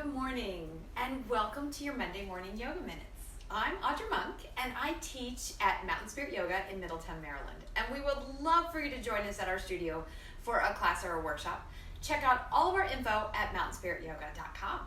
Good morning, and welcome to your Monday Morning Yoga Minutes. I'm Audra Monk, and I teach at Mountain Spirit Yoga in Middletown, Maryland. And we would love for you to join us at our studio for a class or a workshop. Check out all of our info at mountainspirityoga.com.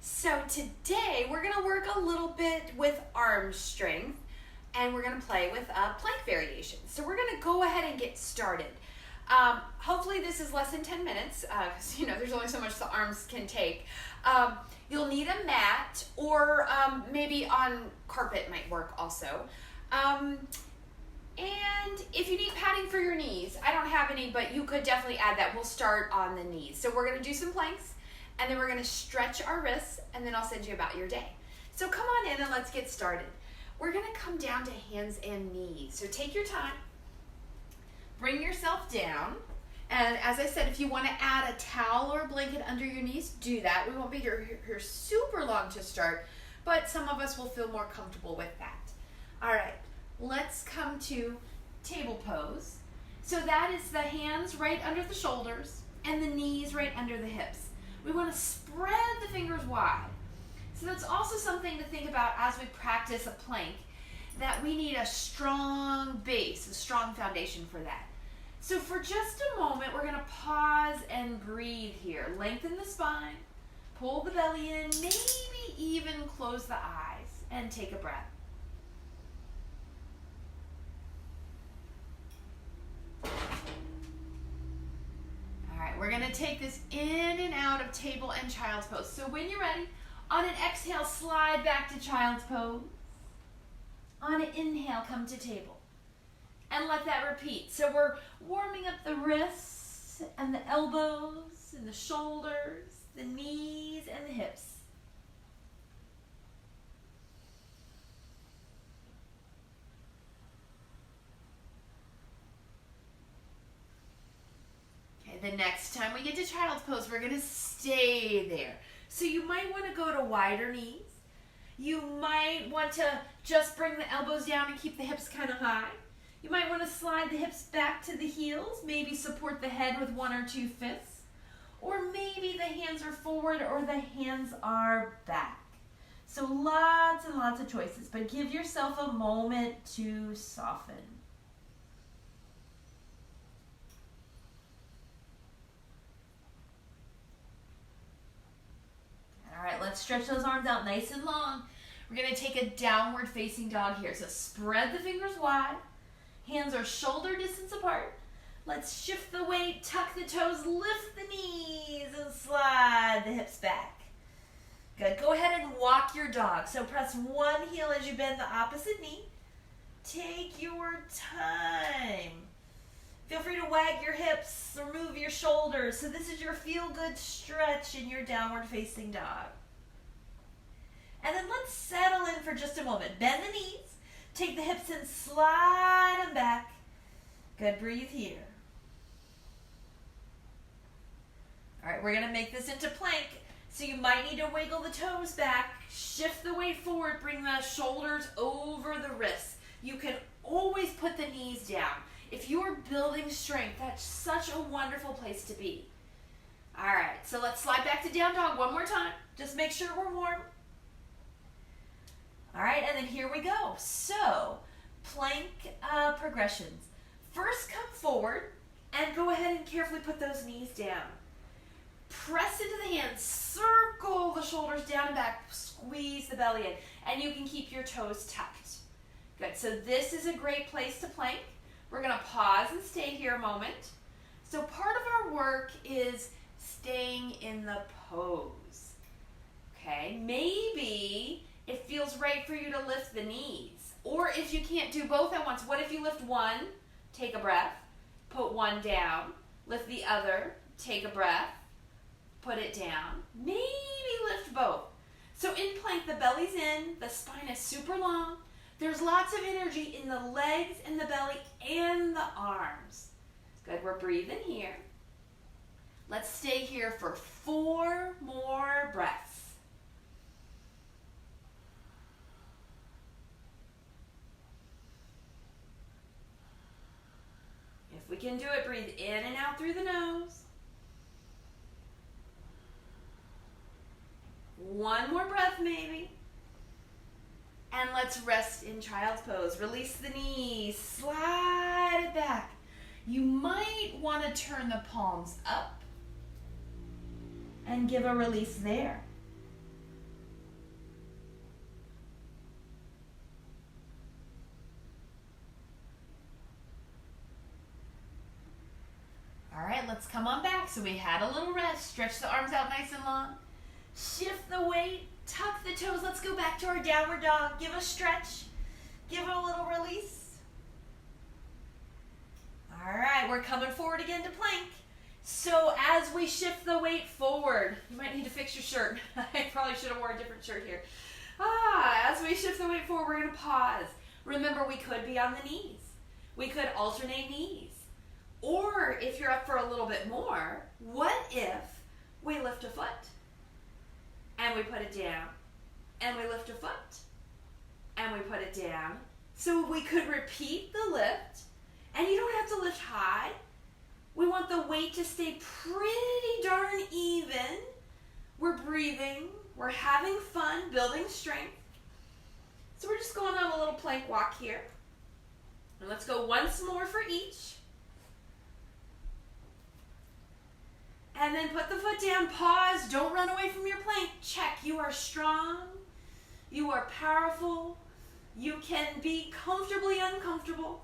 So today, we're going to work a little bit with arm strength, and we're going to play with plank variations. So we're going to go ahead and get started. Hopefully this is less than 10 minutes, because there's only so much the arms can take. You'll need a mat, or maybe on carpet might work also. And if you need padding for your knees, I don't have any, but you could definitely add that. We'll start on the knees. So we're going to do some planks, and then we're going to stretch our wrists, and then I'll send you about your day. So come on in and let's get started. We're going to come down to hands and knees. So take your time. Bring yourself down, and as I said, if you want to add a towel or a blanket under your knees, do that. We won't be here super long to start, but some of us will feel more comfortable with that. All right, let's come to table pose. So that is the hands right under the shoulders and the knees right under the hips. We want to spread the fingers wide. So that's also something to think about as we practice a plank, that we need a strong base, a strong foundation for that. So for just a moment, we're going to pause and breathe here. Lengthen the spine, pull the belly in, maybe even close the eyes, and take a breath. All right, we're going to take this in and out of table and child's pose. So when you're ready, on an exhale, slide back to child's pose. On an inhale, come to table. And let that repeat. So we're warming up the wrists and the elbows and the shoulders, the knees and the hips. Okay, the next time we get to child's pose, we're going to stay there. So you might want to go to wider knees. You might want to just bring the elbows down and keep the hips kind of high. You might want to slide the hips back to the heels, maybe support the head with 1 or 2 fists, or maybe the hands are forward or the hands are back. So lots and lots of choices, but give yourself a moment to soften. All right, let's stretch those arms out nice and long. We're going to take a downward facing dog here. So spread the fingers wide. Hands are shoulder distance apart. Let's shift the weight, tuck the toes, lift the knees, and slide the hips back. Good. Go ahead and walk your dog. So press one heel as you bend the opposite knee. Take your time. Feel free to wag your hips or move your shoulders. So this is your feel-good stretch in your downward facing dog. And then let's settle in for just a moment. Bend the knees. Take the hips and slide them back. Good, breathe here. All right, we're going to make this into plank. So you might need to wiggle the toes back, shift the weight forward, bring the shoulders over the wrists. You can always put the knees down. If you're building strength, that's such a wonderful place to be. All right, so let's slide back to down dog one more time. Just make sure we're warm. All right, and then here we go. So, plank progressions. First, come forward and go ahead and carefully put those knees down. Press into the hands, circle the shoulders down and back, squeeze the belly in, and you can keep your toes tucked. Good, so this is a great place to plank. We're gonna pause and stay here a moment. So part of our work is staying in the pose. Okay, maybe it feels right for you to lift the knees. Or if you can't do both at once, what if you lift one, take a breath, put one down, lift the other, take a breath, put it down, maybe lift both. So in plank, the belly's in, the spine is super long. There's lots of energy in the legs and the belly and the arms. Good, we're breathing here. Let's stay here for 4 more breaths. If we can do it, breathe in and out through the nose. One more breath maybe. And let's rest in child's pose. Release the knees, slide it back. You might want to turn the palms up and give a release there. All right, let's come on back. So we had a little rest. Stretch the arms out nice and long. Shift the weight, tuck the toes. Let's go back to our downward dog. Give a stretch. Give it a little release. All right, we're coming forward again to plank. So as we shift the weight forward, you might need to fix your shirt. I probably should have worn a different shirt here. As we shift the weight forward, we're going to pause. Remember, we could be on the knees. We could alternate knees. Or if you're up for a little bit more, what if we lift a foot and we put it down, and we lift a foot and we put it down? So we could repeat the lift, and you don't have to lift high. We want the weight to stay pretty darn even. We're breathing, we're having fun, building strength. So we're just going on a little plank walk here. And let's go once more for each. And then put the foot down, pause, don't run away from your plank. Check, you are strong, you are powerful, you can be comfortably uncomfortable.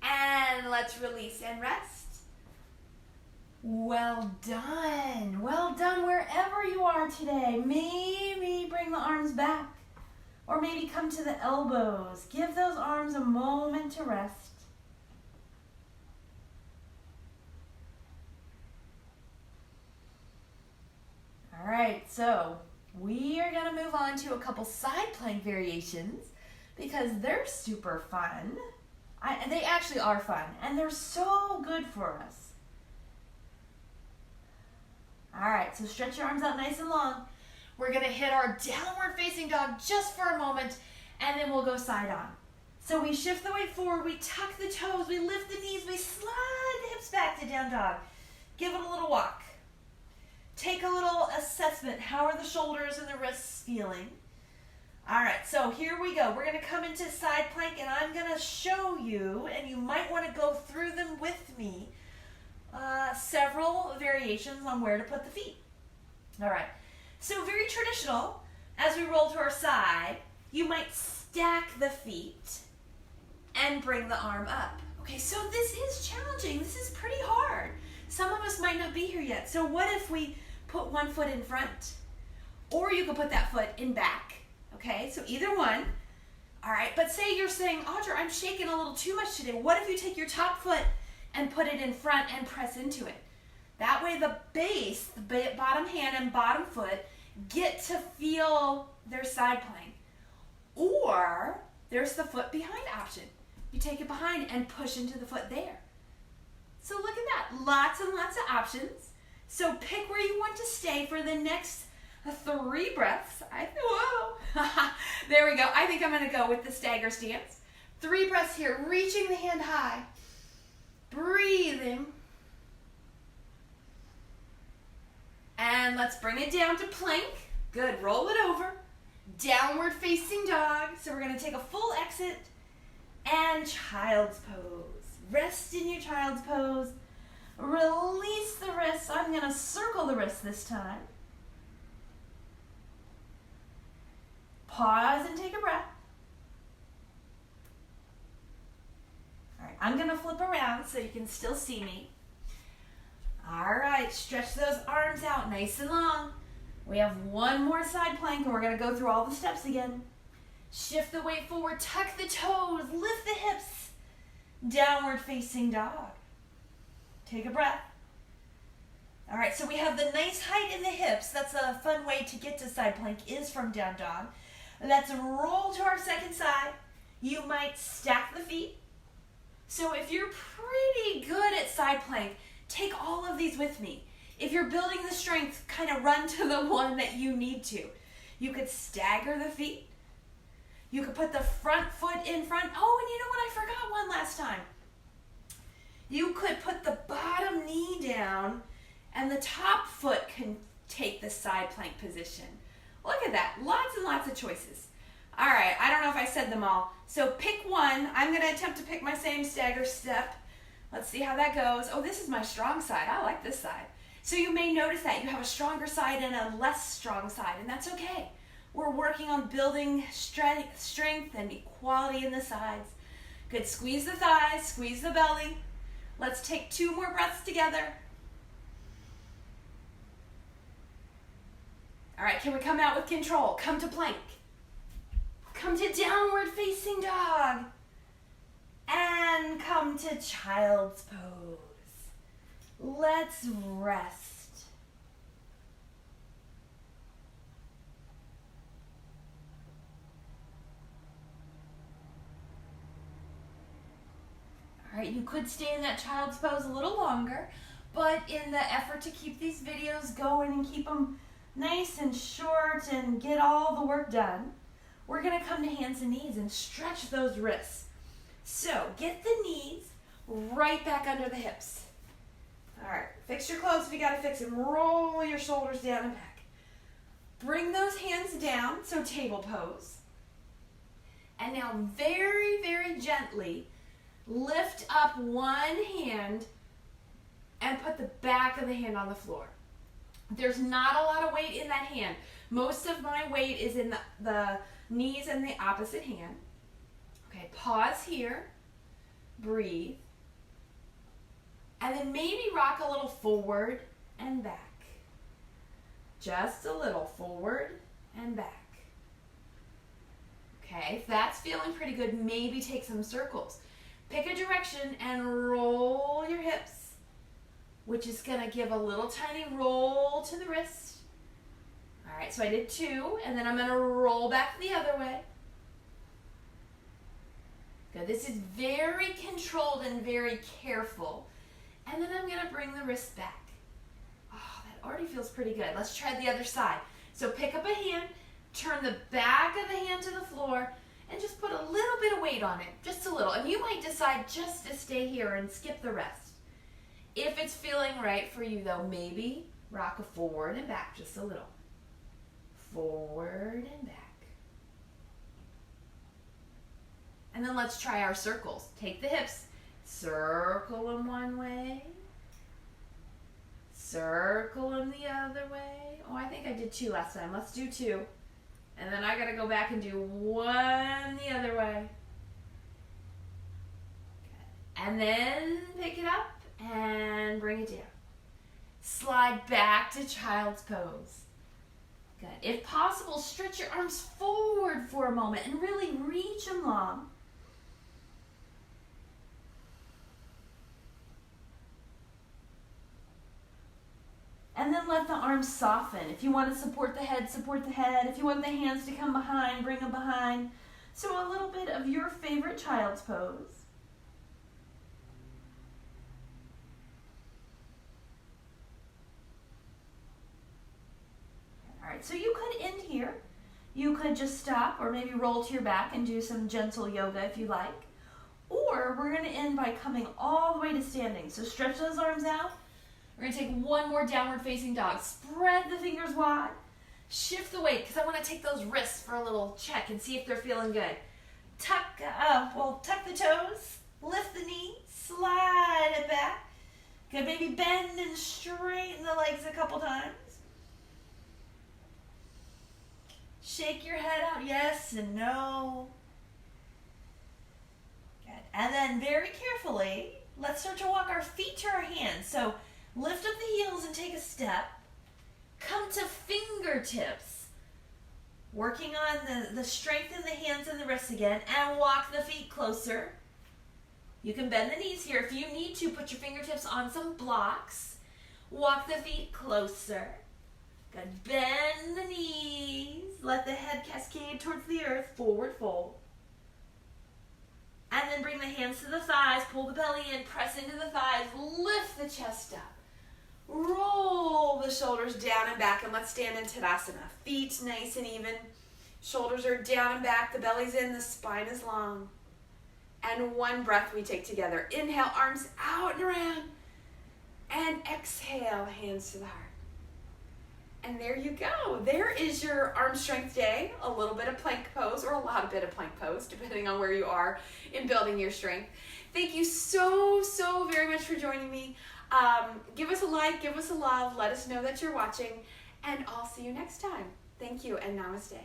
And let's release and rest. Well done wherever you are today. Maybe bring the arms back, or maybe come to the elbows. Give those arms a moment to rest. All right, so we are going to move on to a couple side plank variations because they're super fun. They actually are fun, and they're so good for us. All right, so stretch your arms out nice and long. We're going to hit our downward facing dog just for a moment, and then we'll go side on. So we shift the weight forward, we tuck the toes, we lift the knees, we slide the hips back to down dog. Give it a little walk. Take a little assessment. How are the shoulders and the wrists feeling? All right, so here we go. We're going to come into side plank, and I'm going to show you, and you might want to go through them with me, several variations on where to put the feet. All right, so very traditional. As we roll to our side, you might stack the feet and bring the arm up. Okay, so this is challenging. This is pretty hard. Some of us might not be here yet. So what if we put one foot in front? Or you could put that foot in back. Okay, so either one. All right, but say you're saying, Audra, I'm shaking a little too much today. What if you take your top foot and put it in front and press into it? That way the base, the bottom hand and bottom foot get to feel their side plank. Or there's the foot behind option. You take it behind and push into the foot there. So look at that, lots and lots of options. So pick where you want to stay for the next 3 breaths. Whoa, there we go. I think I'm gonna go with the stagger stance. 3 breaths here, reaching the hand high, breathing. And let's bring it down to plank. Good, roll it over. Downward facing dog. So we're gonna take a full exit and child's pose. Rest in your child's pose. Release the wrists. I'm going to circle the wrists this time. Pause and take a breath. All right, I'm going to flip around so you can still see me. All right, stretch those arms out nice and long. We have one more side plank, and we're going to go through all the steps again. Shift the weight forward, tuck the toes, lift the hips. Downward facing dog. Take a breath. All right, so we have the nice height in the hips. That's a fun way to get to side plank is from down dog. Let's roll to our second side. You might stack the feet. So if you're pretty good at side plank, take all of these with me. If you're building the strength, kind of run to the one that you need to. You could stagger the feet. You could put the front foot in front. Oh, and you know what? I forgot one last time. You could put the bottom knee down and the top foot can take the side plank position. Look at that, lots and lots of choices. All right, I don't know if I said them all. So pick one. I'm gonna attempt to pick my same stagger step. Let's see how that goes. Oh, this is my strong side. I like this side. So you may notice that you have a stronger side and a less strong side, and that's okay. We're working on building strength and equality in the sides. Good, squeeze the thighs, squeeze the belly. Let's take 2 more breaths together. All right, can we come out with control? Come to plank. Come to downward facing dog. And come to child's pose. Let's rest. All right, you could stay in that child's pose a little longer, but in the effort to keep these videos going and keep them nice and short and get all the work done, we're gonna come to hands and knees and stretch those wrists. So get the knees right back under the hips. All right, fix your clothes if you gotta fix them. Roll your shoulders down and back. Bring those hands down, so table pose. And now very, very gently lift up one hand and put the back of the hand on the floor. There's not a lot of weight in that hand. Most of my weight is in the knees and the opposite hand. Okay, pause here, breathe, and then maybe rock a little forward and back. Just a little forward and back. Okay, if that's feeling pretty good, maybe take some circles. Pick a direction and roll your hips, which is gonna give a little tiny roll to the wrist. All right, so I did 2, and then I'm gonna roll back the other way. Good, this is very controlled and very careful. And then I'm gonna bring the wrist back. Oh, that already feels pretty good. Let's try the other side. So pick up a hand, turn the back of the hand to the floor, and just put a little bit of weight on it, just a little. And you might decide just to stay here and skip the rest. If it's feeling right for you though, maybe rock a forward and back just a little. Forward and back. And then let's try our circles. Take the hips, circle them one way, circle them the other way. Oh, I think I did 2 last time. Let's do 2. And then I gotta go back and do 1 the other way. Okay. And then pick it up and bring it down. Slide back to child's pose. Good. If possible, stretch your arms forward for a moment and really reach them long. And then let the arms soften. If you want to support the head, support the head. If you want the hands to come behind, bring them behind. So a little bit of your favorite child's pose. All right, so you could end here. You could just stop or maybe roll to your back and do some gentle yoga if you like. Or we're going to end by coming all the way to standing. So stretch those arms out. We're gonna take 1 more downward facing dog. Spread the fingers wide. Shift the weight, because I wanna take those wrists for a little check and see if they're feeling good. Tuck the toes, lift the knee, slide it back. Good, maybe bend and straighten the legs a couple times. Shake your head out, yes and no. Good, and then very carefully, let's start to walk our feet to our hands. So lift up the heels and take a step. Come to fingertips. Working on the strength in the hands and the wrists again. And walk the feet closer. You can bend the knees here. If you need to, put your fingertips on some blocks. Walk the feet closer. Good. Bend the knees. Let the head cascade towards the earth. Forward fold. And then bring the hands to the thighs. Pull the belly in. Press into the thighs. Lift the chest up. Roll the shoulders down and back, and let's stand in Tadasana. Feet nice and even. Shoulders are down and back, the belly's in, the spine is long. And 1 breath we take together. Inhale, arms out and around. And exhale, hands to the heart. And there you go. There is your arm strength day. A little bit of plank pose or a lot of bit of plank pose, depending on where you are in building your strength. Thank you so very much for joining me. Give us a like, give us a love, let us know that you're watching, and I'll see you next time. Thank you, and namaste.